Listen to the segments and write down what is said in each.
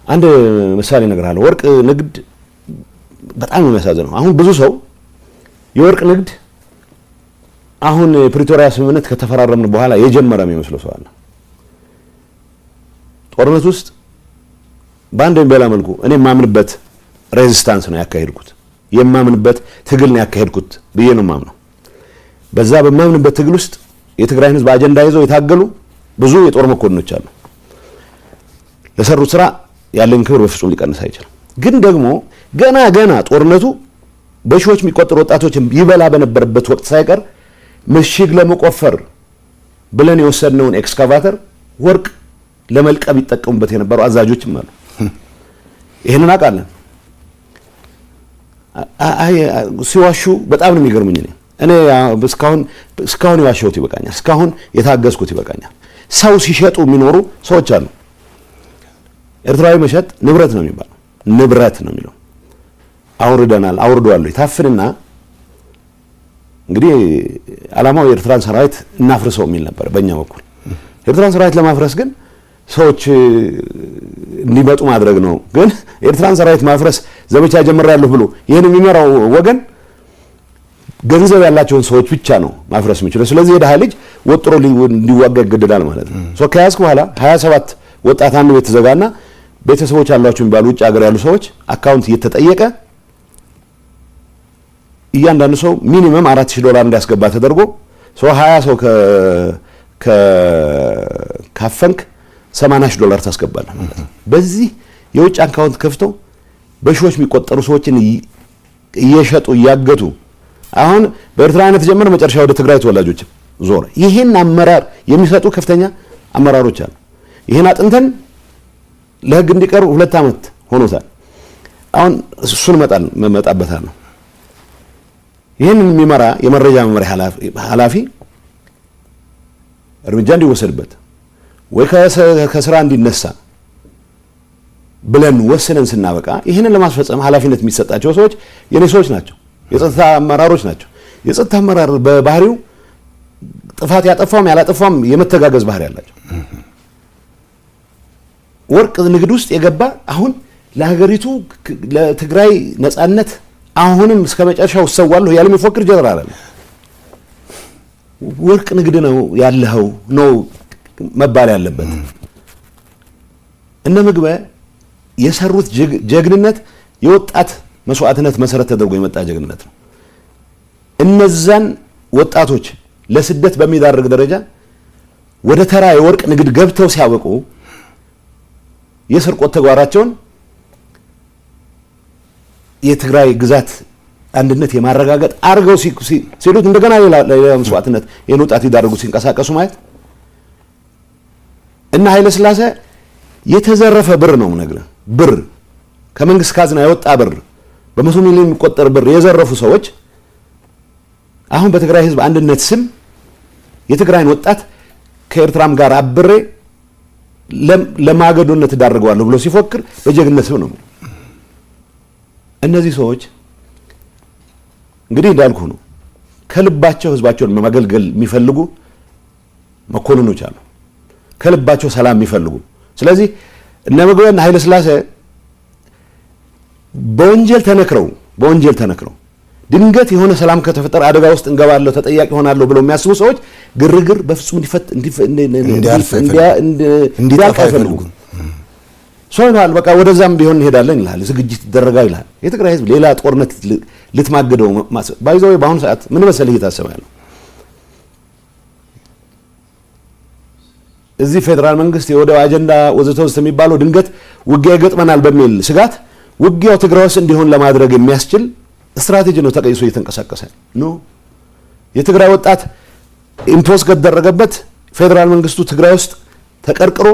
አንድ ምሳሌ እነግርሃለሁ። ወርቅ ንግድ በጣም የሚያሳዝነው አሁን ብዙ ሰው የወርቅ ንግድ አሁን የፕሪቶሪያ ስምምነት ከተፈራረምን በኋላ የጀመረ የሚመስለው ሰው አለ። ጦርነት ውስጥ በአንድ በሌላ መልኩ እኔ የማምንበት ሬዚስታንስ ነው ያካሄድኩት፣ የማምንበት ትግል ነው ያካሄድኩት ብዬ ነው የማምነው። በዛ በማምንበት ትግል ውስጥ የትግራይን ህዝብ አጀንዳ ይዘው የታገሉ ብዙ የጦር መኮንኖች አሉ። ለሰሩት ስራ ያለን ክብር በፍጹም ሊቀንስ አይችልም። ግን ደግሞ ገና ጦርነቱ በሺዎች የሚቆጠሩ ወጣቶችን ይበላ በነበረበት ወቅት ሳይቀር ምሽግ ለመቆፈር ብለን የወሰድነውን ኤክስካቫተር ወርቅ ለመልቀም ይጠቀሙበት የነበሩ አዛዦችም አሉ። ይሄንን አውቃለን። ሲዋሹ በጣም ነው የሚገርሙኝ። እኔ እስካሁን የዋሸሁት ይበቃኛል። እስካሁን የታገዝኩት ይበቃኛል። ሰው ሲሸጡ የሚኖሩ ሰዎች አሉ። ኤርትራዊ መሸጥ ንብረት ነው የሚባለው፣ ንብረት ነው የሚለው። አውርደዋል ይታፍንና እንግዲህ ዓላማው የኤርትራን ሰራዊት እናፍርሰው የሚል ነበር በእኛ በኩል። ኤርትራን ሰራዊት ለማፍረስ ግን ሰዎች እንዲመጡ ማድረግ ነው። ግን ኤርትራን ሰራዊት ማፍረስ ዘመቻ ጀምሬያለሁ ብሎ ይሄን የሚመራው ወገን ገንዘብ ያላቸውን ሰዎች ብቻ ነው ማፍረስ የሚችለው። ስለዚህ የደሃ ልጅ ወጥሮ እንዲዋጋ ይገደዳል ማለት ነው። ከያዝክ በኋላ 27 ወጣት አንድ ቤት ተዘጋና ቤተሰቦች ያሏቸው የሚባሉ ውጭ ሀገር ያሉ ሰዎች አካውንት እየተጠየቀ እያንዳንዱ ሰው ሚኒመም $4000 እንዲያስገባ ተደርጎ ሰው 20 ሰው ካፈንክ $80,000 ታስገባለህ ማለት ነው። በዚህ የውጭ አካውንት ከፍተው በሺዎች የሚቆጠሩ ሰዎችን እየሸጡ እያገቱ አሁን በኤርትራ አይነት ጀመረ። መጨረሻ ወደ ትግራይ ተወላጆች ዞረ። ይሄን አመራር የሚሰጡ ከፍተኛ አመራሮች አሉ። ይሄን አጥንተን ለህግ እንዲቀርቡ 2 ዓመት ሆኖታል። አሁን እሱን መጣበታል ነው። ይሄን የሚመራ የመረጃ መመሪያ ኃላፊ እርምጃ እንዲወሰድበት ወይ ከስራ እንዲነሳ ብለን ወስነን ስናበቃ ይሄንን ለማስፈጸም ኃላፊነት የሚሰጣቸው ሰዎች የኔ ሰዎች ናቸው፣ የጸጥታ አመራሮች ናቸው። የጸጥታ አመራር በባህሪው ጥፋት ያጠፋም ያላጠፋም የመተጋገዝ ባህሪ ያላቸው ወርቅ ንግድ ውስጥ የገባ አሁን ለሀገሪቱ ለትግራይ ነጻነት አሁንም እስከመጨረሻው ሰዋለሁ ያለ የሚፎክር ጀነራል አለ። ወርቅ ንግድ ነው ያለው ነው መባል ያለበት። እነ ምግበ የሰሩት ጀግንነት የወጣት መስዋዕትነት መሰረት ተደርጎ የመጣ ጀግንነት ነው። እነዛን ወጣቶች ለስደት በሚዳርግ ደረጃ ወደ ተራ የወርቅ ንግድ ገብተው ሲያበቁ የስርቆት ተግባራቸውን የትግራይ ግዛት አንድነት የማረጋገጥ አርገው ሲሉት እንደገና ሌላ መስዋዕትነት ይሄን ወጣት ይዳርጉ ሲንቀሳቀሱ ማለት እና ኃይለ ሥላሴ የተዘረፈ ብር ነው ነገር ብር ከመንግስት ካዝና የወጣ ብር በመቶ ሚሊዮን የሚቆጠር ብር የዘረፉ ሰዎች አሁን በትግራይ ህዝብ አንድነት ስም የትግራይን ወጣት ከኤርትራም ጋር አብሬ ለማገዶነት ዳርገዋለሁ ብሎ ሲፎክር በጀግንነት ነው። እነዚህ ሰዎች እንግዲህ እንዳልኩ ነው ከልባቸው ህዝባቸውን ማገልገል የሚፈልጉ መኮንኖች አሉ፣ ከልባቸው ሰላም የሚፈልጉ። ስለዚህ እነ ምግበና ኃይለ ሥላሴ በወንጀል ተነክረው ድንገት የሆነ ሰላም ከተፈጠረ አደጋ ውስጥ እንገባለሁ ተጠያቂ ሆናለሁ ብለው የሚያስቡ ሰዎች ግርግር በፍጹም እንዲያልፍ አይፈልጉም። ሶይናል በቃ ወደዛም ቢሆን እንሄዳለን ይላል፣ ዝግጅት ይደረጋል ይላል። የትግራይ ህዝብ ሌላ ጦርነት ልትማገደው ባይዘው በአሁኑ ሰዓት ምን መሰለህ እየታሰበ ያለው እዚህ ፌደራል መንግስት የወደብ አጀንዳ ወዘተውስ የሚባለው ድንገት ውጊያ ይገጥመናል በሚል ስጋት ውጊያው ትግራይ ውስጥ እንዲሆን ለማድረግ የሚያስችል ስትራቴጂ ነው ተቀይሶ እየተንቀሳቀሰ ነው። የትግራይ ወጣት ኢምፖዝ ከተደረገበት ፌደራል መንግስቱ ትግራይ ውስጥ ተቀርቅሮ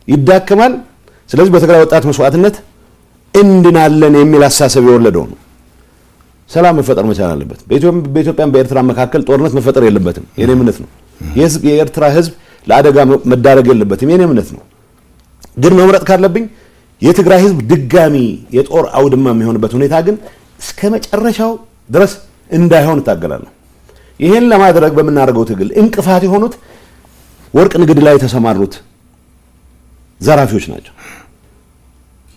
ይዳከማል። ስለዚህ በትግራይ ወጣት መስዋዕትነት እንድናለን የሚል አሳሰብ የወለደው ነው። ሰላም መፈጠር መቻል አለበት። በኢትዮጵያም በኤርትራ መካከል ጦርነት መፈጠር የለበትም። የኔ እምነት ነው። የኤርትራ ህዝብ ለአደጋ መዳረግ የለበትም። የኔ እምነት ነው። ግን መምረጥ ካለብኝ የትግራይ ህዝብ ድጋሚ የጦር አውድማ የሚሆንበት ሁኔታ ግን እስከ መጨረሻው ድረስ እንዳይሆን ታገላለሁ። ይሄን ለማድረግ በመናረገው ትግል እንቅፋት የሆኑት ወርቅ ንግድ ላይ የተሰማሩት ዘራፊዎች ናቸው።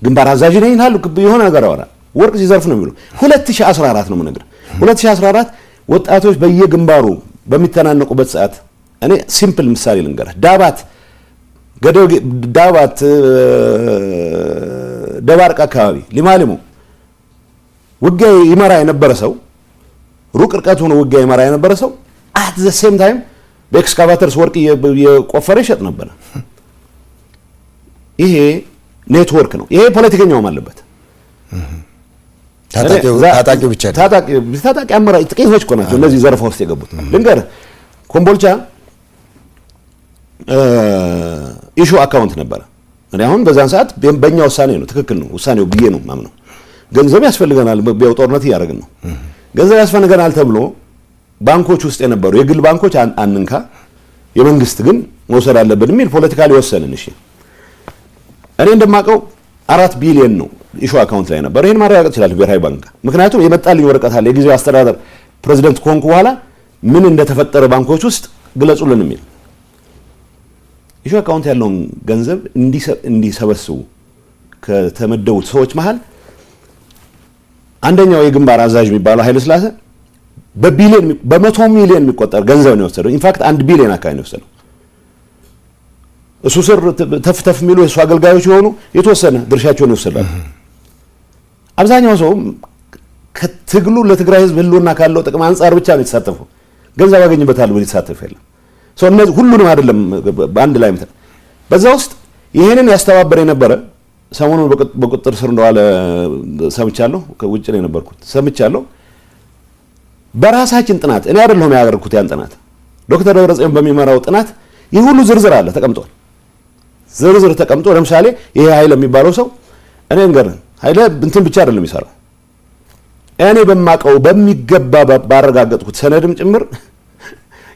ግንባር አዛዥ ነኝ ይላሉ። የሆነ ነገር ያወራል። ወርቅ ሲዘርፍ ነው የሚሉ 2014 ነው የምነግርህ። 2014 ወጣቶች በየግንባሩ በሚተናነቁበት ሰዓት እኔ ሲምፕል ምሳሌ ልንገርህ። ዳባት ደባርቅ አካባቢ ሊማሊሙ ውጊያ ይመራ የነበረ ሰው ሩቅ ርቀት ሆኖ ውጊያ ይመራ የነበረ ሰው አት ዘ ሴም ታይም በኤክስካቫተርስ ወርቅ የቆፈረ ይሸጥ ነበር። ይሄ ኔትወርክ ነው። ይሄ ፖለቲከኛውም አለበት። ታጣቂው ብቻ ታጣቂ አመራር ጥቂቶች እኮ ናቸው እነዚህ ዘረፋ ውስጥ የገቡት። ልንገርህ ኮምቦልቻ ኢሹ አካውንት ነበረ። እኔ አሁን በዛን ሰዓት በእኛ ውሳኔ ነው ትክክል ነው ውሳኔው ብዬ ነው ማምነው። ገንዘብ ያስፈልገናል፣ በቢያው ጦርነት እያደረግን ነው። ገንዘብ ያስፈልገናል ተብሎ ባንኮች ውስጥ የነበሩ የግል ባንኮች አንንካ፣ የመንግስት ግን መውሰድ አለብን የሚል ፖለቲካሊ ወሰንን። እሺ እኔ እንደማውቀው 4 ቢሊዮን ነው ኢሹ አካውንት ላይ ነበር። ይሄን ማረጋገጥ ይችላል ብሔራዊ ባንክ። ምክንያቱም የመጣልኝ ወረቀት አለ የጊዜው አስተዳደር ፕሬዝዳንት ኮንኩ በኋላ ምን እንደተፈጠረ ባንኮች ውስጥ ግለጹልን የሚል ኢሹ አካውንት ያለውን ገንዘብ እንዲሰበስቡ ከተመደቡት ሰዎች መሃል አንደኛው የግንባር አዛዥ የሚባለው ኃይለ ሥላሴ በ100 ሚሊዮን የሚቆጠር ገንዘብ ነው የወሰደው። ኢንፋክት 1 ቢሊዮን አካባቢ ነው የወሰደው። እሱ ስር ተፍተፍ የሚሉ የእሱ አገልጋዮች የሆኑ የተወሰነ ድርሻቸውን ይወስዳሉ። አብዛኛው ሰው ከትግሉ ለትግራይ ህዝብ ህልውና ካለው ጥቅም አንጻር ብቻ ነው የተሳተፈው። ገንዘብ ያገኝበታል ብሎ የተሳተፈ የለም። እነዚህ ሁሉንም አይደለም በአንድ ላይ ምት በዛ ውስጥ ይሄንን ያስተባበረ የነበረ ሰሞኑን በቁጥጥር ስር እንደዋለ ሰምቻለሁ። ከውጭ ነው የነበርኩት ሰምቻለሁ። በራሳችን ጥናት እኔ አይደለሁም ያደረኩት ያን ጥናት ዶክተር ደብረጽዮን በሚመራው ጥናት ይህ ሁሉ ዝርዝር አለ ተቀምጧል። ዝርዝር ተቀምጦ ለምሳሌ ይሄ ኃይለ የሚባለው ሰው እኔ እንገርህ ኃይለ እንትን ብቻ አይደለም ይሰራው እኔ በማቀው በሚገባ ባረጋገጥኩት ሰነድም ጭምር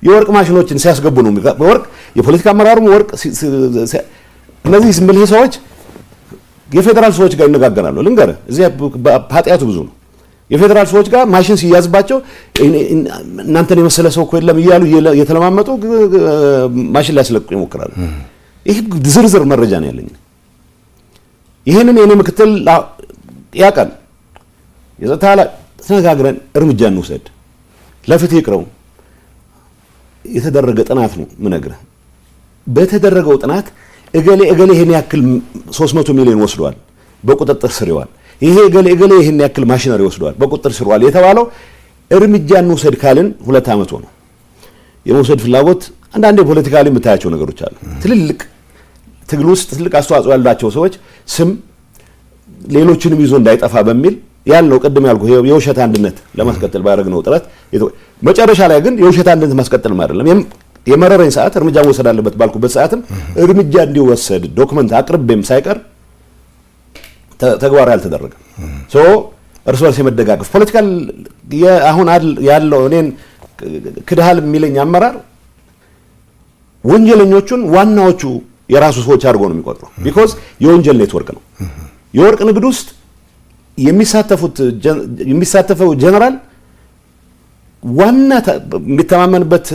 የወርቅ ማሽኖችን ሲያስገቡ ነው ወርቅ የፖለቲካ አመራሩም ወርቅ እነዚህ ስምልህ ሰዎች የፌደራል ሰዎች ጋር ይነጋገራሉ። ልንገርህ እዚህ ኃጢአቱ ብዙ ነው። የፌደራል ሰዎች ጋር ማሽን ሲያዝባቸው እናንተን የመሰለ ሰው እኮ የለም እያሉ የተለማመጡ ማሽን ሊያስለቅቁ ይሞክራሉ። ይህ ዝርዝር መረጃ ነው ያለኝ። ይሄንን የኔ ምክትል ያቀን የጸጥታ ተነጋግረን እርምጃ እንውሰድ ለፍትህ ይቅረው የተደረገ ጥናት ነው ምነግርህ። በተደረገው ጥናት እገሌ ይሄን ያክል 300 ሚሊዮን ወስዷል በቁጥጥር ስር ይዋል፣ ይሄ እገሌ ይሄን ያክል ማሽነሪ ወስዷል በቁጥጥር ስር ይዋል የተባለው እርምጃ እንውሰድ ካልን 2 ዓመት ነው። የመውሰድ ፍላጎት አንዳንዴ ፖለቲካሊ የምታያቸው ነገሮች አሉ። ትልልቅ ትግል ውስጥ ትልቅ አስተዋጽኦ ያላቸው ሰዎች ስም ሌሎችንም ይዞ እንዳይጠፋ በሚል ያለው ቅድም ያልኩ የውሸት አንድነት ለማስቀጠል ባደረግነው ጥረት መጨረሻ ላይ ግን የውሸት አንድነት ማስቀጠል አይደለም የመረረኝ ሰዓት እርምጃ መውሰድ አለበት ባልኩበት ሰዓትም እርምጃ እንዲወሰድ ዶክመንት አቅርቤም ሳይቀር ተግባራዊ አልተደረገም። እርስ በርስ የመደጋገፍ ፖለቲካል አሁን ያለው እኔን ክድሃል የሚለኝ አመራር ወንጀለኞቹን ዋናዎቹ የራሱ ሰዎች አድርጎ ነው የሚቆጥረው። ቢኮዝ የወንጀል ኔትወርክ ነው። የወርቅ ንግድ ውስጥ የሚሳተፈው ጀነራል ዋና የሚተማመንበት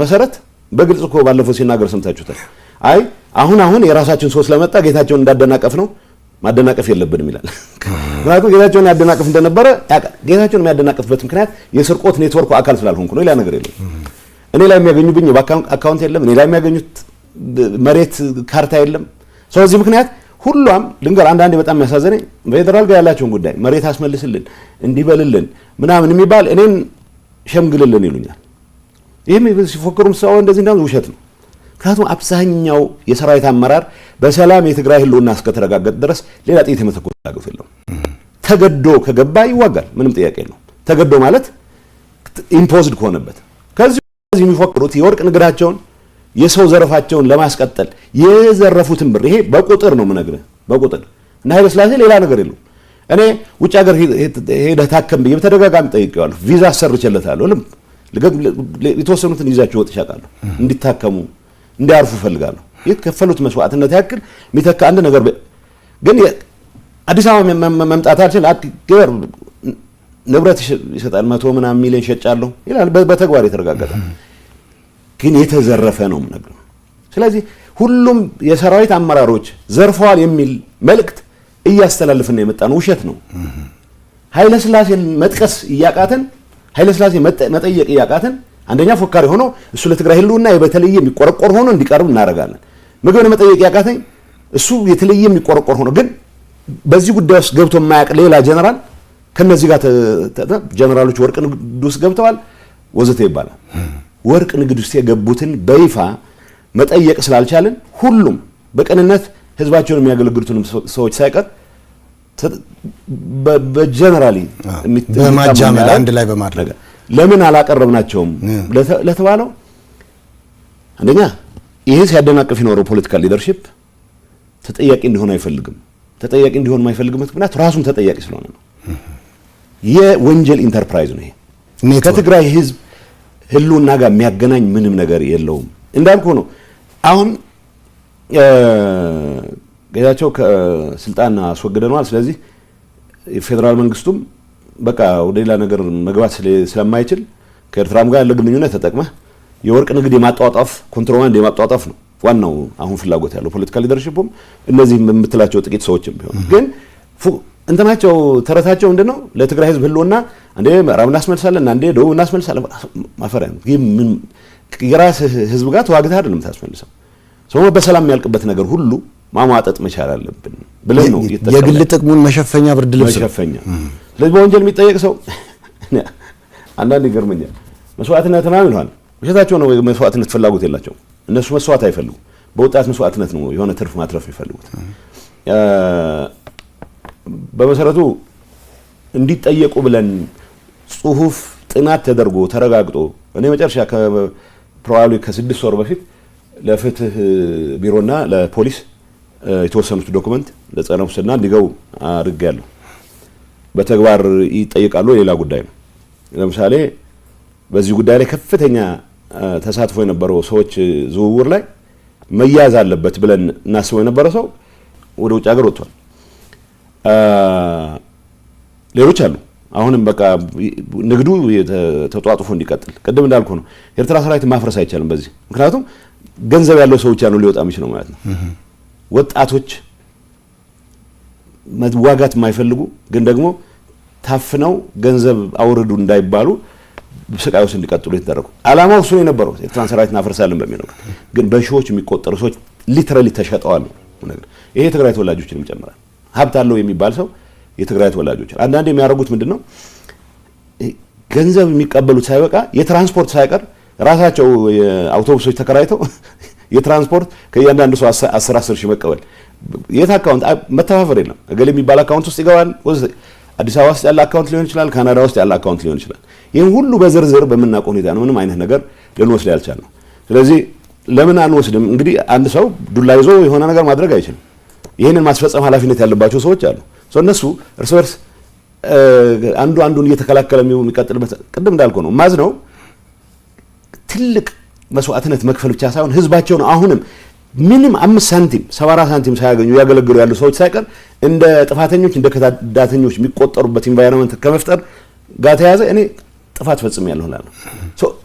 መሰረት በግልጽ እኮ ባለፈው ሲናገር ሰምታችሁታል። አይ አሁን የራሳችን ሰው ስለመጣ ጌታቸውን እንዳደናቀፍ ነው ማደናቀፍ የለብንም ይላል። ምክንያቱም ጌታቸውን ያደናቀፍ እንደነበረ ያውቃል። ጌታቸውን የሚያደናቀፍበት ምክንያት የስርቆት ኔትወርኩ አካል ስላልሆንኩ ነው። ሌላ ነገር የለም። እኔ ላይ የሚያገኙብኝ አካውንት የለም። እኔ ላይ የሚያገኙት መሬት ካርታ የለም። ስለዚህ ምክንያት ሁሉም ልንገር አንዳንዴ በጣም የሚያሳዝነኝ በፌደራል ጋር ያላቸውን ጉዳይ መሬት አስመልስልን እንዲበልልን ምናምን የሚባል እኔን ሸምግልልን ይሉኛል። ይህም ሲፎክሩም ሰው እንደዚህ እንዳውም ውሸት ነው። ምክንያቱም አብዛኛው የሰራዊት አመራር በሰላም የትግራይ ህልውና እስከተረጋገጠ ድረስ ሌላ ጥይት የመተኮስ ፍላጎት የለውም። ተገዶ ከገባ ይዋጋል፣ ምንም ጥያቄ የለውም። ተገዶ ማለት ኢምፖዝድ ከሆነበት ከዚህ የሚፎክሩት የወርቅ ንግዳቸውን የሰው ዘረፋቸውን ለማስቀጠል የዘረፉትን ብር ይሄ በቁጥር ነው የምነግርህ በቁጥር እና ኃይለ ሥላሴ ሌላ ነገር የለውም። እኔ ውጭ ሀገር ሄደህ ታከም ብዬ በተደጋጋሚ ጠይቄዋለሁ። ቪዛ አሰርቼለታለሁ። የተወሰኑትን ይዛቸው ወጥቼ አውቃለሁ። እንዲታከሙ እንዲያርፉ እፈልጋለሁ። የከፈሉት መስዋዕትነት ያክል የሚተካ አንድ ነገር ግን አዲስ አበባ መምጣት አልችል አገር ንብረት ይሰጣል 100 ምናምን ሚሊዮን ሸጫለሁ ይላል። በተግባር የተረጋገጠ ግን የተዘረፈ ነው የምነግርህ። ስለዚህ ሁሉም የሰራዊት አመራሮች ዘርፈዋል የሚል መልእክት እያስተላልፈን የመጣ ነው ውሸት ነው። ኃይለ ሥላሴን መጥቀስ እያቃተን ኃይለ ሥላሴ መጠየቅ እያቃተን አንደኛ ፎካሪ ሆኖ እሱ ለትግራይ ህልውና በተለየ የሚቆረቆር ሆኖ እንዲቀርብ እናደርጋለን። ምግብን መጠየቅ ያቃተኝ እሱ የተለየ የሚቆረቆር ሆኖ ግን በዚህ ጉዳይ ውስጥ ገብቶ የማያውቅ ሌላ ጀነራል ከነዚህ ጋር ጀነራሎች ወርቅ ንግድ ውስጥ ገብተዋል ወዘተ ይባላል። ወርቅ ንግድ ውስጥ የገቡትን በይፋ መጠየቅ ስላልቻለን ሁሉም በቀንነት ህዝባቸውን የሚያገለግሉትን ሰዎች ሳይቀር በጀነራሊ በማጃመል አንድ ላይ በማድረግ ለምን አላቀረብናቸውም ለተባለው አንደኛ ይሄ ሲያደናቅፍ የኖረው ፖለቲካል ሊደርሺፕ ተጠያቂ እንዲሆን አይፈልግም። ተጠያቂ እንዲሆን የማይፈልግበት ምክንያት ራሱም ተጠያቂ ስለሆነ ነው። የወንጀል ኢንተርፕራይዝ ነው ይሄ። ከትግራይ ህዝብ ህልውና ጋር የሚያገናኝ ምንም ነገር የለውም። እንዳልኩ ነው አሁን ጌታቸው ከስልጣን አስወግደነዋል። ስለዚህ የፌደራል መንግስቱም በቃ ወደ ሌላ ነገር መግባት ስለማይችል ከኤርትራም ጋር ያለ ግንኙነት ተጠቅመህ የወርቅ ንግድ የማጣጣፍ ኮንትሮባንድ የማጣጣፍ ነው ዋናው አሁን ፍላጎት ያለው ፖለቲካል ሊደርሺፕም እነዚህ የምትላቸው ጥቂት ሰዎችም ቢሆን ግን እንትናቸው ተረታቸው ምንድነው ለትግራይ ህዝብ ህልውና አንዴ ምዕራብ እናስመልሳለን አንዴ ደቡብ እናስመልሳለን ማፈሪያ ነው። ምን የራስ ህዝብ ጋር ተዋግተህ አይደለም ታስመልሰው ሰው በሰላም የሚያልቅበት ነገር ሁሉ ማሟጠጥ መቻል አለብን ብለን ነው የግል ጥቅሙን መሸፈኛ ብርድ ልብስ መሸፈኛ። ስለዚህ በወንጀል የሚጠየቅ ሰው አንዳንድ ይገርመኛል። መስዋዕትነት ምናምን ይሏል። ውሸታቸው ነው። መስዋዕትነት ፍላጎት የላቸው እነሱ መስዋዕት አይፈልጉ። በወጣት መስዋዕትነት ነው የሆነ ትርፍ ማትረፍ ይፈልጉት። በመሰረቱ እንዲጠየቁ ብለን ጽሁፍ ጥናት ተደርጎ ተረጋግጦ እኔ መጨረሻ ፕሮባብሊ ከ6 ወር በፊት ለፍትህ ቢሮና ለፖሊስ የተወሰኑት ዶክመንት ለጸረ ሙስና እንዲገቡ አድርጌያለሁ። በተግባር ይጠይቃሉ ሌላ ጉዳይ ነው። ለምሳሌ በዚህ ጉዳይ ላይ ከፍተኛ ተሳትፎ የነበረው ሰዎች ዝውውር ላይ መያዝ አለበት ብለን እናስበው የነበረ ሰው ወደ ውጭ ሀገር ወጥቷል። ሌሎች አሉ አሁንም በቃ ንግዱ ተጧጥፎ እንዲቀጥል ቅድም እንዳልኩ ነው። ኤርትራ ሰራዊት ማፍረስ አይቻልም በዚህ ምክንያቱም ገንዘብ ያለው ሰው ብቻ ነው ሊወጣ የሚችለው ማለት ነው። ወጣቶች መዋጋት የማይፈልጉ ግን ደግሞ ታፍነው ገንዘብ አውርዱ እንዳይባሉ ስቃይ ውስጥ እንዲቀጥሉ የተደረጉ አላማው እሱ ነው የነበረው። ኤርትራን ሰራዊት እናፈርሳለን በሚለው ግን በሺዎች የሚቆጠሩ ሰዎች ሊተራሊ ተሸጠዋል ነገር ይሄ ትግራይ ተወላጆችን ይጨምራል። ሀብት አለው የሚባል ሰው የትግራይ ተወላጆች አንዳንድ የሚያደርጉት ምንድነው ገንዘብ የሚቀበሉት ሳይበቃ የትራንስፖርት ሳይቀር ራሳቸው አውቶቡሶች ተከራይተው የትራንስፖርት ከእያንዳንዱ ሰው 10 ሺህ መቀበል የት አካውንት መተፋፈር የለም። እገሌ የሚባል አካውንት ውስጥ ይገባል። አዲስ አበባ ውስጥ ያለ አካውንት ሊሆን ይችላል፣ ካናዳ ውስጥ ያለ አካውንት ሊሆን ይችላል። ይሄን ሁሉ በዝርዝር በመናቀው ሁኔታ ነው ምንም አይነት ነገር ልንወስድ ያልቻልነው። ስለዚህ ለምን አንወስድም? እንግዲህ አንድ ሰው ዱላ ይዞ የሆነ ነገር ማድረግ አይችልም። ይሄንን ማስፈጸም ኃላፊነት ያለባቸው ሰዎች አሉ። እነሱ እርስ በርስ አንዱ አንዱን እየተከላከለ የሚቀጥልበት ቅድም እንዳልኩ ነው ማዝ ነው ትልቅ መስዋዕትነት መክፈል ብቻ ሳይሆን ህዝባቸውን አሁንም ምንም 5 ሳንቲም 74 ሳንቲም ሳያገኙ ያገለግሉ ያሉ ሰዎች ሳይቀር እንደ ጥፋተኞች እንደ ከዳተኞች የሚቆጠሩበት ኢንቫይሮንመንት ከመፍጠር ጋር ተያዘ እኔ ጥፋት ፈጽሜያለሁ እላለሁ።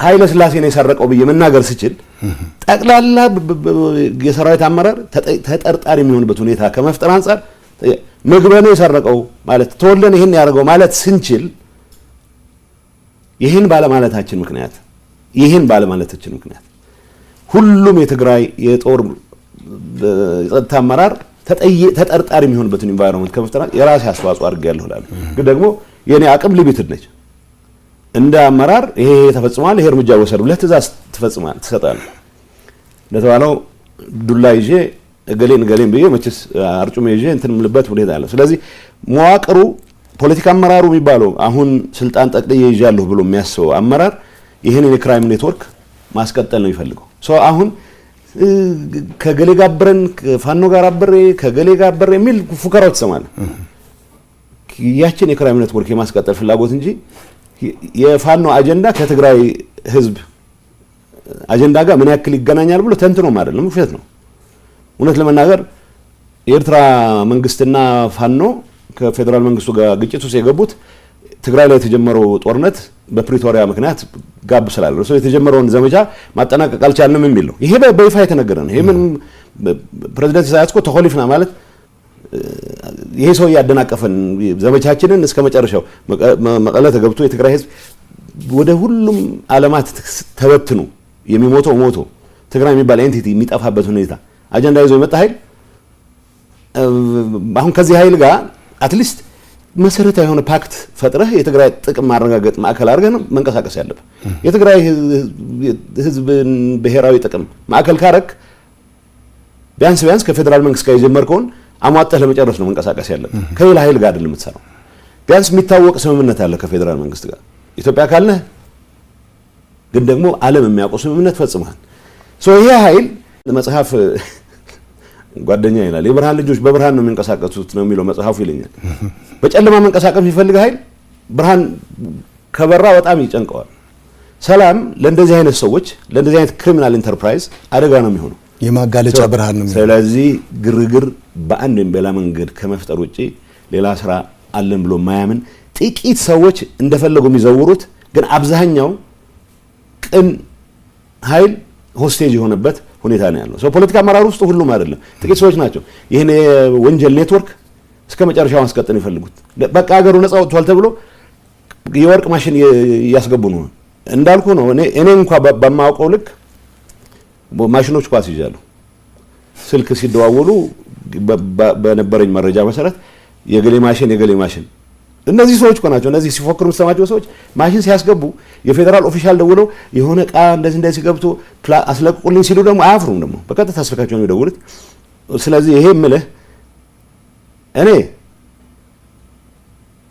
ኃይለ ሥላሴ ነው የሰረቀው ብዬ መናገር ስችል ጠቅላላ የሰራዊት አመራር ተጠርጣሪ የሚሆንበት ሁኔታ ከመፍጠር አንፃር ምግበኔ የሰረቀው ማለት ተወለን ይሄን ያደርገው ማለት ስንችል ይሄን ባለማለታችን ምክንያት ሁሉም የትግራይ የጦር የጸጥታ አመራር ተጠርጣሪ የሚሆንበትን ኢንቫይሮንመንት ከመፍጠር የራሴ አስተዋጽኦ አድርጌያለሁ እላለሁ። ግን ደግሞ የኔ አቅም ሊሚትድ ነች። እንደ አመራር ይሄ ተፈጽሟል፣ ይሄ እርምጃ ወሰድ ብለህ ትእዛዝ ትሰጣለህ። እንደተባለው ዱላ ይዤ እገሌን ብዬ መቼስ አርጩሜ ይዤ እንትን የምልበት ሁኔታ አለ። ስለዚህ መዋቅሩ ፖለቲካ አመራሩ የሚባለው አሁን ስልጣን ጠቅልዬ ይዣለሁ ብሎ የሚያስበው አመራር ይሄንን የክራይም ኔትወርክ ማስቀጠል ነው የሚፈልገው። አሁን ከገሌ ጋር አብረን ፋኖ ጋር አብሬ ከገሌ ጋር አብሬ የሚል ፉከራው ትሰማለህ። ያችን የክራይም ኔትወርክ የማስቀጠል ፍላጎት እንጂ የፋኖ አጀንዳ ከትግራይ ህዝብ አጀንዳ ጋር ምን ያክል ይገናኛል ብሎ ተንትኖም አይደለም፣ ውሸት ነው። እውነት ለመናገር የኤርትራ መንግስትና ፋኖ ከፌደራል መንግስቱ ጋር ግጭት ውስጥ የገቡት ትግራይ ላይ የተጀመረው ጦርነት በፕሪቶሪያ ምክንያት ጋብ ስላለ ነው። የተጀመረውን ዘመቻ ማጠናቀቅ አልቻልንም የሚል ነው። ይሄ በይፋ የተነገረ ነው። ይሄ ምን ፕሬዝዳንት ኢሳያስ እኮ ተኮሊፍና ማለት ይሄ ሰው ያደናቀፈን ዘመቻችንን እስከ መጨረሻው መቀለ ተገብቶ የትግራይ ህዝብ ወደ ሁሉም ዓለማት ተበትኑ የሚሞተው ሞቶ ትግራይ የሚባል ኤንቲቲ የሚጠፋበት ሁኔታ አጀንዳ ይዞ የመጣ ኃይል አሁን ከዚህ ኃይል ጋር አትሊስት መሰረታዊ የሆነ ፓክት ፈጥረህ የትግራይ ጥቅም ማረጋገጥ ማዕከል አድርገህ ነው መንቀሳቀስ ያለብህ። የትግራይ ህዝብን ብሔራዊ ጥቅም ማዕከል ካረክ ቢያንስ ከፌደራል መንግስት ጋር የጀመርከውን አሟጠህ ለመጨረስ ነው መንቀሳቀስ ያለብህ። ከሌላ ኃይል ጋር አይደለም የምትሰራው። ቢያንስ የሚታወቅ ስምምነት አለ ከፌደራል መንግስት ጋር ኢትዮጵያ ካልነህ ግን ደግሞ ዓለም የሚያውቀው ስምምነት ፈጽመሃል። ይሄ ኃይል መጽሐፍ ጓደኛ ይላል የብርሃን ልጆች በብርሃን ነው የሚንቀሳቀሱት ነው የሚለው መጽሐፉ ይለኛል። በጨለማ መንቀሳቀስ የሚፈልግ ኃይል ብርሃን ከበራ በጣም ይጨንቀዋል። ሰላም ለእንደዚህ አይነት ሰዎች ለእንደዚህ አይነት ክሪሚናል ኢንተርፕራይዝ አደጋ ነው የሚሆነው፣ የማጋለጫ ብርሃን ነው። ስለዚህ ግርግር በአንድ ወይም በሌላ መንገድ ከመፍጠር ውጪ ሌላ ስራ አለን ብሎ ማያምን ጥቂት ሰዎች እንደፈለጉ የሚዘውሩት ግን አብዛኛው ቅን ኃይል ሆስቴጅ የሆነበት ሁኔታ ነው ያለው። ፖለቲካ አመራር ውስጥ ሁሉም አይደለም፣ ጥቂት ሰዎች ናቸው ይሄን ወንጀል ኔትወርክ እስከ መጨረሻው ማስቀጠል ይፈልጉት። በቃ ሀገሩ ነፃ ወጥቷል ተብሎ የወርቅ ማሽን እያስገቡ ነው እንዳልኩ ነው። እኔ እንኳን በማውቀው ልክ ማሽኖች ኳስ ይዣለሁ። ስልክ ሲደዋወሉ በነበረኝ መረጃ መሰረት የገሌ ማሽን እነዚህ ሰዎች እኮ ናቸው። እነዚህ ሲፎክሩ የምትሰማቸው ሰዎች ማሽን ሲያስገቡ የፌደራል ኦፊሻል ደውለው የሆነ ዕቃ እንደዚህ ገብቶ አስለቅቁልኝ ሲሉ ደግሞ አያፍሩም። ደግሞ በቀጥታ ስልካቸው ነው የሚደውሉት። ስለዚህ ይሄ የምልህ እኔ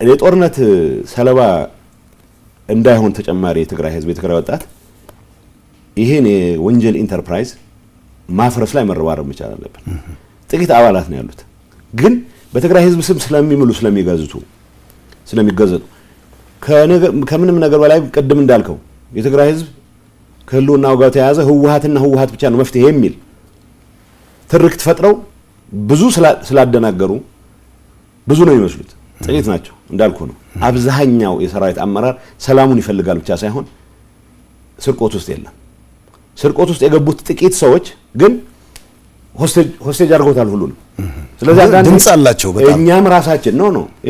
የጦርነት ሰለባ እንዳይሆን ተጨማሪ የትግራይ ህዝብ የትግራይ ወጣት ይሄን የወንጀል ኢንተርፕራይዝ ማፍረስ ላይ መረባረብ መቻል አለብን። ጥቂት አባላት ነው ያሉት፣ ግን በትግራይ ህዝብ ስም ስለሚገዙ ከምንም ነገር በላይ ቅድም እንዳልከው የትግራይ ህዝብ ከህልውናው ጋር ተያያዘ ህወሓት ብቻ ነው መፍትሄ የሚል ትርክት ፈጥረው ብዙ ስላደናገሩ ብዙ ነው የሚመስሉት፣ ጥቂት ናቸው እንዳልኩ ነው። አብዛኛው የሰራዊት አመራር ሰላሙን ይፈልጋል ብቻ ሳይሆን ስርቆት ውስጥ የለም። ስርቆት ውስጥ የገቡት ጥቂት ሰዎች ግን ሆስቴጅ አድርገውታል ሁሉንም። ስለዚህ ድምጽ አላቸው በጣም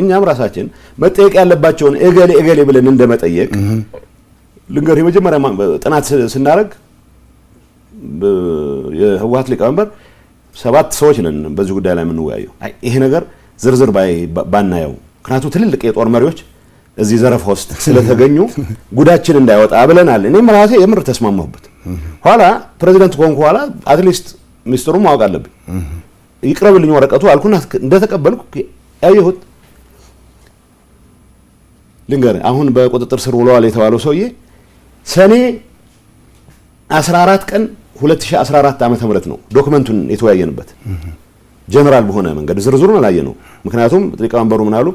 እኛም ራሳችን መጠየቅ ያለባቸውን እገሌ ብለን እንደመጠየቅ ልንገር። የመጀመሪያ ጥናት ስናደርግ የህወሓት ሊቀመንበር 7 ሰዎች ነን በዚህ ጉዳይ ላይ የምንወያየው። ይሄ ነገር ዝርዝር ባናየው ምክንያቱም ትልልቅ የጦር መሪዎች እዚህ ዘረፋ ውስጥ ስለተገኙ ጉዳችን እንዳይወጣ ብለናል። እኔም ራሴ የምር ተስማማሁበት። ኋላ ፕሬዚደንት ኮንኩ ኋላ አትሊስት ሚኒስትሩን ማወቅ አለብኝ ይቅረብልኝ ወረቀቱ አልኩና እንደተቀበልኩ ያየሁት ልንገር። አሁን በቁጥጥር ስር ውለዋል የተባለው ሰውዬ ሰኔ 14 ቀን 2014 ዓመተ ምህረት ነው ዶክመንቱን የተወያየንበት። ጀነራል በሆነ መንገድ ዝርዝሩን አላየነው። ምክንያቱም ሊቀመንበሩ ምን አሉ?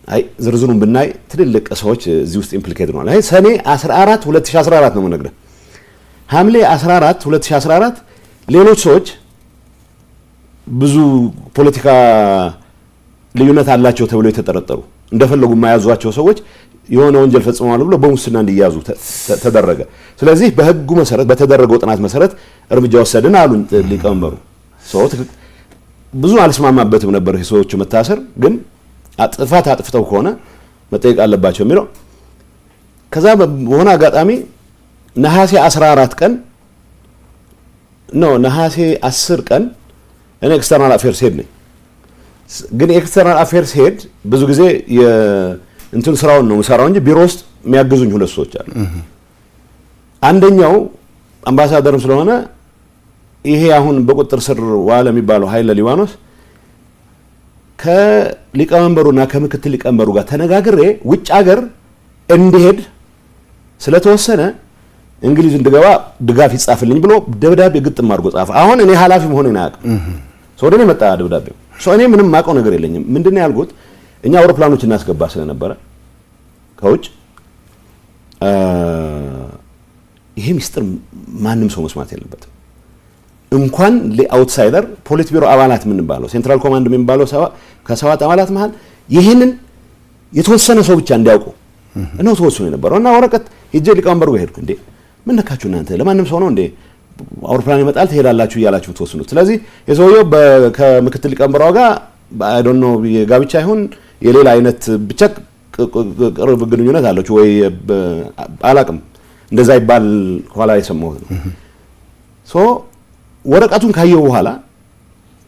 አይ ዝርዝሩን ብናይ ትልልቅ ሰዎች እዚህ ውስጥ ኢምፕሊኬት ነው። አይ ሰኔ 14 2014 ነው የምነግርህ። ሐምሌ 14 2014 ሌሎች ሰዎች ብዙ ፖለቲካ ልዩነት አላቸው ተብሎ የተጠረጠሩ እንደፈለጉ የማያዟቸው ሰዎች የሆነ ወንጀል ፈጽመዋል ብሎ በሙስና እንዲያዙ ተደረገ። ስለዚህ በህጉ መሰረት በተደረገው ጥናት መሰረት እርምጃ ወሰድን አሉ ሊቀመንበሩ። ብዙ አልስማማበትም ነበር ሰዎቹ መታሰር፣ ግን አጥፍተው ከሆነ መጠየቅ አለባቸው የሚለው። ከዛ በሆነ አጋጣሚ ነሐሴ 14 ቀን ነው ነሐሴ 10 ቀን እኔ ኤክስተርናል አፌርስ ሄድ ነኝ። ግን ኤክስተርናል አፌርስ ሄድ ብዙ ጊዜ እንትን ስራውን ነው የምሰራው እንጂ ቢሮ ውስጥ የሚያግዙኝ 2 ሰዎች አሉ። አንደኛው አምባሳደርም ስለሆነ ይሄ አሁን በቁጥጥር ስር ዋለ የሚባለው ኃይለ ሊባኖስ ከሊቀመንበሩና ከምክትል ሊቀመንበሩ ጋር ተነጋግሬ ውጭ ሀገር እንዲሄድ ስለተወሰነ እንግሊዝ እንድገባ ድጋፍ ይጻፍልኝ ብሎ ደብዳቤ ግጥም አድርጎ ጻፈ። አሁን እኔ ኃላፊ መሆኔን አያውቅም። ወደኔ መጣ ደብዳቤው። እኔ ምንም ማውቀው ነገር የለኝም። ምንድነው ያልኩት? እኛ አውሮፕላኖች እናስገባ ስለነበረ ከውጭ ይሄ ሚስጥር ማንም ሰው መስማት የለበትም። እንኳን ለአውትሳይደር ፖሊት ቢሮ አባላት ምን ባለው ሴንትራል ኮማንድ ምን ባለው ከ7 አባላት መሃል ይሄንን የተወሰነ ሰው ብቻ እንዲያውቁ ነው ተወሰነ የነበረው። እና ወረቀት ሄጄ ሊቀመንበሩ ጋር ሄድኩ። እንዴ ምን ነካችሁ እናንተ? ለማንም ሰው ነው እንዴ አውሮፕላን ይመጣል ትሄዳላችሁ እያላችሁ ተወሰኑት? ስለዚህ የሰውየው ከምክትል ሊቀመንበሩ ጋር አይ ዶንት ኖ የጋብቻ ይሁን የሌላ አይነት ብቻ ቅርብ ግንኙነት አላችሁ ወይ አላቅም እንደዛ ይባል ኋላ የሰማሁት ነው። ሶ ወረቀቱን ካየው በኋላ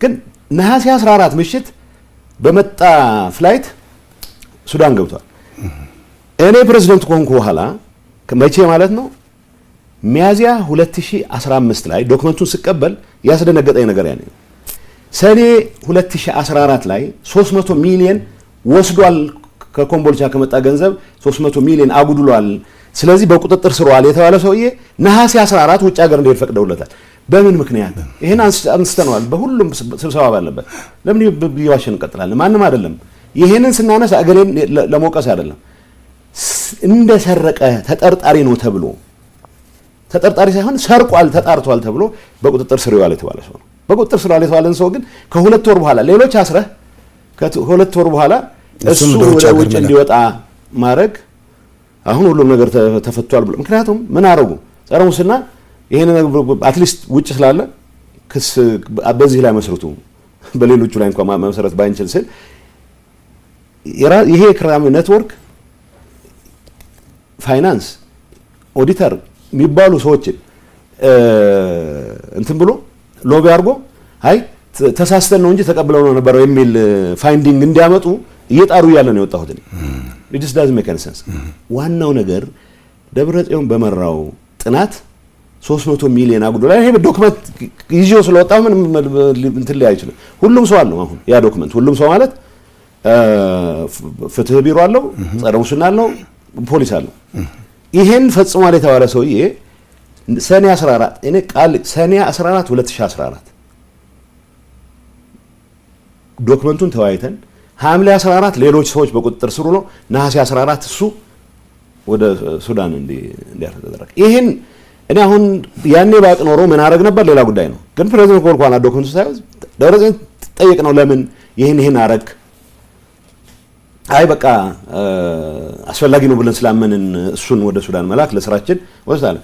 ግን ነሐሴ 14 ምሽት በመጣ ፍላይት ሱዳን ገብቷል። እኔ ፕሬዝዳንት ኮንኩ በኋላ መቼ ማለት ነው ሚያዚያ 2015 ላይ ዶክመንቱን ስቀበል ያስደነገጠኝ ነገር ያኔ ነው። ሰኔ 2014 ላይ 300 ሚሊዮን ወስዷል ከኮምቦልቻ ከመጣ ገንዘብ 300 ሚሊዮን አጉድሏል። ስለዚህ በቁጥጥር ስር ዋለ የተባለ ሰውዬ ነሐሴ 14 ውጭ ሀገር እንዲሄድ ፈቅደውለታል። በምን ምክንያት? ይሄን አንስተነዋል በሁሉም ስብሰባ ባለበት። ለምን ቢዋሽን እንቀጥላለን? ማንም አይደለም። ይሄንን ስናነሳ አገሌን ለሞቀስ አይደለም። እንደሰረቀ ተጠርጣሪ ነው ተብሎ ተጠርጣሪ ሳይሆን ሰርቋል ተጣርቷል ተብሎ በቁጥጥር ስር ዋለ የተባለ ሰው ነው። በቁጥጥር ስር ዋለ የተባለን ሰው ግን ከሁለት ወር በኋላ ሌሎች አስረህ ከሁለት ወር በኋላ እሱ ወደ ውጭ እንዲወጣ ማድረግ አሁን ሁሉም ነገር ተፈቷል ብሎ ምክንያቱም ምን አረጉ? ጸረ ሙስና ይሄን አትሊስት ውጭ ስላለ ክስ በዚህ ላይ መስርቱ በሌሎቹ ላይ እንኳን መሰረት ባይንችል ስል ይሄ ክራም ኔትወርክ ፋይናንስ ኦዲተር የሚባሉ ሰዎችን እንትን ብሎ ሎቢ አድርጎ አይ ተሳስተን ነው እንጂ ተቀብለው ነው ነበር የሚል ፋይንዲንግ እንዲያመጡ እየጣሩ ያለ ነው የወጣሁት እኔ it just doesn't make any sense። ዋናው ነገር ደብረጽዮን በመራው ጥናት 300 ሚሊዮን አጉድሏል። ይሄ ዶክመንት ይዤው ስለወጣ ምን እንትን ላይ አይችልም። ሁሉም ሰው አለው አሁን ያ ዶክመንት ሁሉም ሰው ማለት ፍትህ ቢሮ አለው፣ ጸረ ሙስና አለው፣ ፖሊስ አለው። ይሄን ፈጽሟል የተባለ ሰውዬ ሰኔ 14 እኔ ቃል ሰኔ 14 2014 ዶክመንቱን ተወያይተን ሐምሌ 14 ሌሎች ሰዎች በቁጥጥር ስር ነው። ነሐሴ 14 እሱ ወደ ሱዳን እንዲያርፍ ተደረገ። ይሄን እኔ አሁን ያኔ ባቅ ኖሮ ምን አረግ ነበር ሌላ ጉዳይ ነው። ግን ፕሬዝዳንት ኮልኳና ዶክመንቱ ሳይዝ ደብረጽዮን ጠይቅ ነው ለምን ይሄን አረግ አይ በቃ አስፈላጊ ነው ብለን ስላመንን እሱን ወደ ሱዳን መላክ ለስራችን ወስዳለ።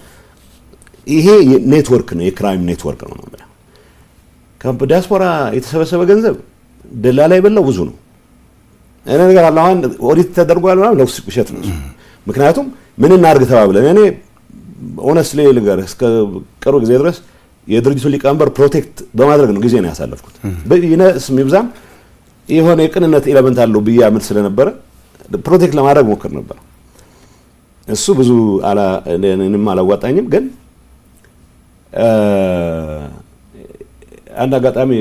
ይሄ ኔትወርክ ነው የክራይም ኔትወርክ ነው ማለት ነው። ከዲያስፖራ የተሰበሰበ ገንዘብ ደላላ ይበላው ብዙ ነው። እኔ ነገር አለ አሁን ኦዲት ተደርጓል ማለት ነው ውሸት ነው። ምክንያቱም ምን እናርግ ተባብለን እኔ ኦነስትሊ ልገር እስከ ቅርብ ጊዜ ድረስ የድርጅቱ ሊቀመንበር ፕሮቴክት በማድረግ ነው ጊዜ ነው ያሳለፍኩት። በይነስ ሚብዛም የሆነ የቅንነት ኤሌመንት አለው ብያምን ስለነበረ ፕሮቴክት ለማድረግ ሞክር ነበር። እሱ ብዙ እኔንም አላዋጣኝም። ግን አንድ አጋጣሚ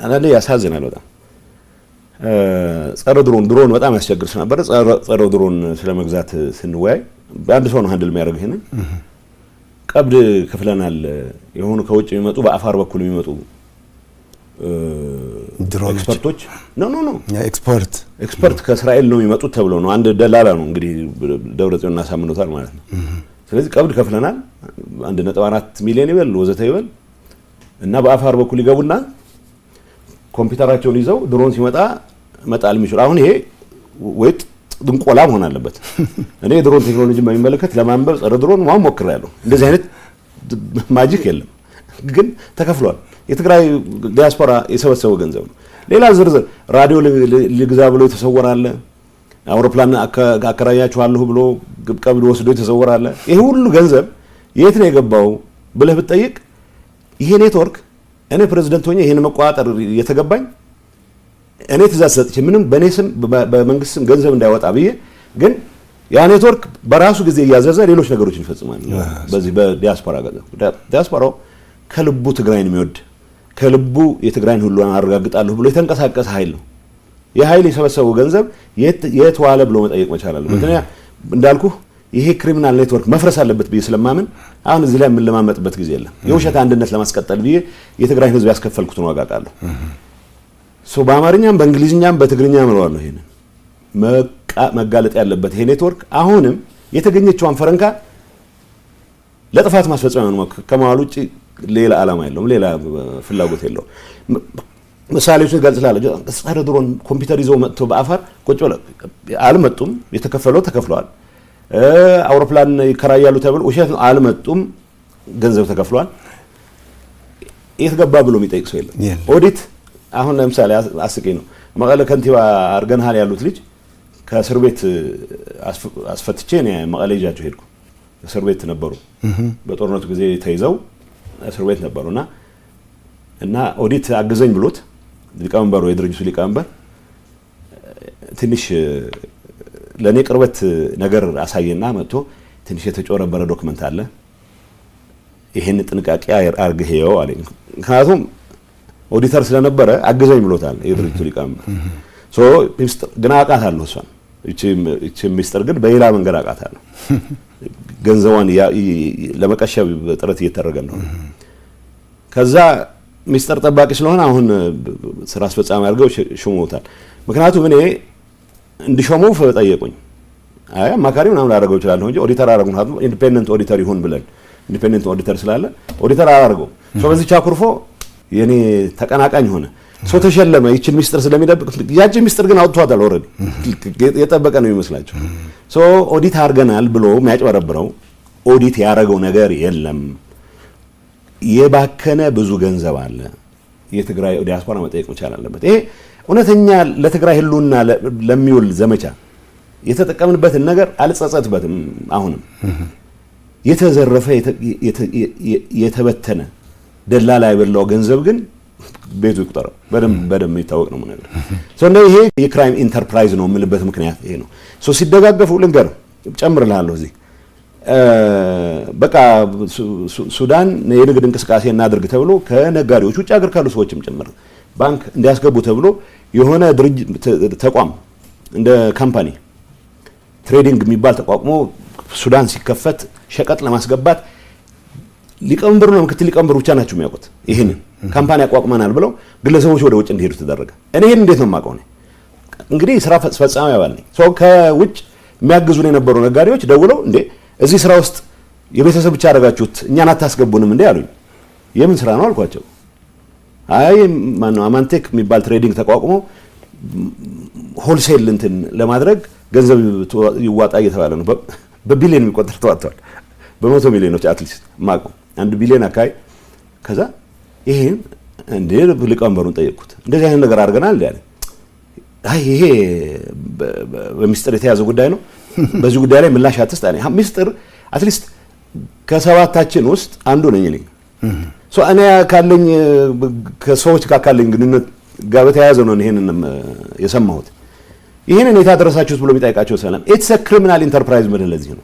አንዳንዴ ያሳዝናል በጣም ጸረ ድሮን በጣም ያስቸግር ነበር። ጸረ ድሮን ስለመግዛት ስንወያይ በአንድ ሰው ነው ሃንድል የሚያደርገው። ይሄንን ቀብድ ከፍለናል። የሆኑ ከውጭ የሚመጡ በአፋር በኩል የሚመጡ ኤክስፐርቶች ኖ ኤክስፐርት ከእስራኤል ነው የሚመጡት ተብሎ ነው። አንድ ደላላ ነው እንግዲህ ደብረጽዮን እናሳምነውታል ማለት ነው። ስለዚህ ቀብድ ከፍለናል 1.4 ሚሊዮን ይበል ወዘተ ይበል እና በአፋር በኩል ይገቡና ኮምፒውተራቸውን ይዘው ድሮን ሲመጣ መጣል የሚችሉ አሁን ይሄ ወይ ጥንቆላ መሆን አለበት። እኔ ድሮን ቴክኖሎጂ በሚመለከት ለማንበብ ጸረ ድሮን ማን ሞክሬያለሁ። እንደዚህ አይነት ማጂክ የለም፣ ግን ተከፍሏል። የትግራይ ዲያስፖራ የሰበሰበው ገንዘብ ነው። ሌላ ዝርዝር ራዲዮ ሊግዛ ብሎ የተሰወራለ፣ አውሮፕላን አከራያችኋለሁ ብሎ ቀብድ ወስዶ የተሰወራለ። ይሄ ሁሉ ገንዘብ የት ነው የገባው ብለህ ብትጠይቅ ይሄ ኔትወርክ እኔ ፕሬዝዳንት ሆኜ ይሄን መቆጣጠር የተገባኝ እኔ ትእዛዝ ሰጥቼ ምንም በኔ ስም በመንግስት ስም ገንዘብ እንዳይወጣ ብዬ፣ ግን ያ ኔትወርክ በራሱ ጊዜ እያዘዘ ሌሎች ነገሮችን ይፈጽማል። በዚህ በዲያስፖራ ገንዘብ ዲያስፖራው ከልቡ ትግራይን የሚወድ ከልቡ የትግራይን ሁሉ አረጋግጣለሁ ብሎ የተንቀሳቀሰ ኃይል ነው። የኃይል የሰበሰበው ገንዘብ የት ዋለ ብሎ መጠየቅ መቻል አለበት። ምክንያቱም እንዳልኩ ይሄ ክሪሚናል ኔትወርክ መፍረስ አለበት ብዬ ስለማምን አሁን እዚህ ላይ የምንለማመጥበት ጊዜ የለም። የውሸት አንድነት ለማስቀጠል ብዬ የትግራይን ህዝብ ያስከፈልኩትን ዋጋ ቃለሁ። በአማርኛም በእንግሊዝኛም በትግርኛም እለዋለሁ። ይሄንን መጋለጥ ያለበት ይሄ ኔትወርክ አሁንም የተገኘችውን ፈረንካ ለጥፋት ማስፈጸሚያ ነው ከማዋል ውጪ ሌላ ዓላማ የለውም፣ ሌላ ፍላጎት የለውም። ምሳሌዎችን ገልጽላለሁ። ጸረ ድሮን ኮምፒውተር ይዘው መጥቶ በአፋር ቁጭ ብለው አልመጡም። የተከፈለው ተከፍለዋል። አውሮፕላን ይከራያሉ ተብሎ ውሸት ነው፣ አልመጡም። ገንዘብ ተከፍሏል። የት ገባ ብሎ የሚጠይቅ ሰው የለም። ኦዲት አሁን ለምሳሌ አስቀኝ ነው መቀለ ከንቲባ አርገንሃል ያሉት ልጅ ከእስር ቤት አስፈትቼ ነው መቀለ ይዣቸው ሄድኩ። እስር ቤት ነበሩ በጦርነቱ ጊዜ ተይዘው እስር ቤት ነበሩና እና ኦዲት አግዘኝ ብሎት ሊቀመንበሩ የድርጅቱ ሊቀመንበር ትንሽ ለኔ ቅርበት ነገር አሳየና መጥቶ ትንሽ የተጮረበረ ዶክመንት አለ ይሄን ጥንቃቄ አርገሄው አለኝ። ምክንያቱም ኦዲተር ስለነበረ አግዘኝ ብሎታል የድርጅቱ ሊቀመንበር። ሶ ግን አውቃታለሁ እሷን እቺ ሚስጥር ግን በሌላ መንገድ አውቃታለሁ። ገንዘቧን ለመቀሸብ ጥረት እየተደረገ ነው። ከዛ ሚስጥር ጠባቂ ስለሆነ አሁን ስራ አስፈጻሚ አድርገው ሾመውታል። ምክንያቱም እኔ እንዲሾመው ጠየቁኝ። አይ አማካሪ ምናምን አደረገው ይችላል እንጂ ኦዲተር አደረጉ። ምክንያቱም ኢንዲፔንደንት ኦዲተር ይሁን ብለን ኢንዲፔንደንት ኦዲተር ስላለ ኦዲተር አደረገው። ሶ በዚህ ቻኩርፎ የኔ ተቀናቃኝ ሆነ። ሶ ተሸለመ። ይችን ሚስጥር ስለሚደብቅ ያቺ ሚስጥር ግን አውጥቷታል። ኦሬዲ የጠበቀ ነው ይመስላችሁ። ሶ ኦዲት አድርገናል ብሎ የሚያጭበረብረው ኦዲት ያደረገው ነገር የለም። የባከነ ብዙ ገንዘብ አለ። የትግራይ ዲያስፖራ መጠየቅ መቻል አለበት። ይሄ እውነተኛ ለትግራይ ህልውና ለሚውል ዘመቻ የተጠቀምንበትን ነገር አልጸጸትበትም። አሁንም የተዘረፈ የተበተነ ደላላ የበላው ገንዘብ ግን ቤቱ ይቁጠረው በደም የሚታወቅ ነው ነገር እንደ ይሄ የክራይም ኢንተርፕራይዝ ነው የምልበት ምክንያት ይሄ ነው። ሶ ሲደጋገፉ ልንገር ጨምርልሃለሁ እዚህ በቃ ሱዳን የንግድ እንቅስቃሴ እናድርግ ተብሎ ከነጋዴዎች ውጭ ሀገር ካሉ ሰዎችም ጭምር ባንክ እንዲያስገቡ ተብሎ የሆነ ድርጅት ተቋም እንደ ካምፓኒ ትሬዲንግ የሚባል ተቋቁሞ ሱዳን ሲከፈት ሸቀጥ ለማስገባት ሊቀመንበሩ ነው ምክትል ሊቀመንበሩ ብቻ ናቸው የሚያውቁት። ይሄን ካምፓኒ አቋቁመናል ብለው ግለሰቦች ወደ ውጭ እንዲሄዱ ተደረገ። እኔ ይሄን እንዴት ነው የማውቀው? እንግዲህ ስራ ፈጻሚ አባል ነኝ። ሶ ከውጭ የሚያግዙን የነበሩ ነጋዴዎች ደውለው እንዴ እዚህ ስራ ውስጥ የቤተሰብ ብቻ አደረጋችሁት እኛን አታስገቡንም እንዴ አሉኝ። የምን ስራ ነው አልኳቸው። አይ ማነው አማንቴክ የሚባል ትሬዲንግ ተቋቁሞ ሆልሴል እንትን ለማድረግ ገንዘብ ይዋጣ እየተባለ ነው። በቢሊዮን የሚቆጠር ተዋጥቷል። በመቶ ሚሊዮኖች አትሊስት ማቆ 1 ቢሊዮን አካይ። ከዛ ይሄን እንዴ ሊቀመንበሩን ጠየቅኩት። እንደዚህ አይነት ነገር አድርገናል ያለ አይ ይሄ በሚስጥር የተያዘ ጉዳይ ነው። በዚህ ጉዳይ ላይ ምላሽ አትስጥ አለኝ። ሚስጥር አትሊስት ከሰባታችን ውስጥ አንዱ ነኝ እኔ። ሶ እኔ ካለኝ ከሰዎች ጋር ካለኝ ግንኙነት ጋር በተያያዘ ነው ይሄንን የሰማሁት። ይሄንን የታደረሳችሁት ብሎ የሚጠይቃቸው ሰላም ኢትስ አ ክሪሚናል ኢንተርፕራይዝ ማለት ለዚህ ነው።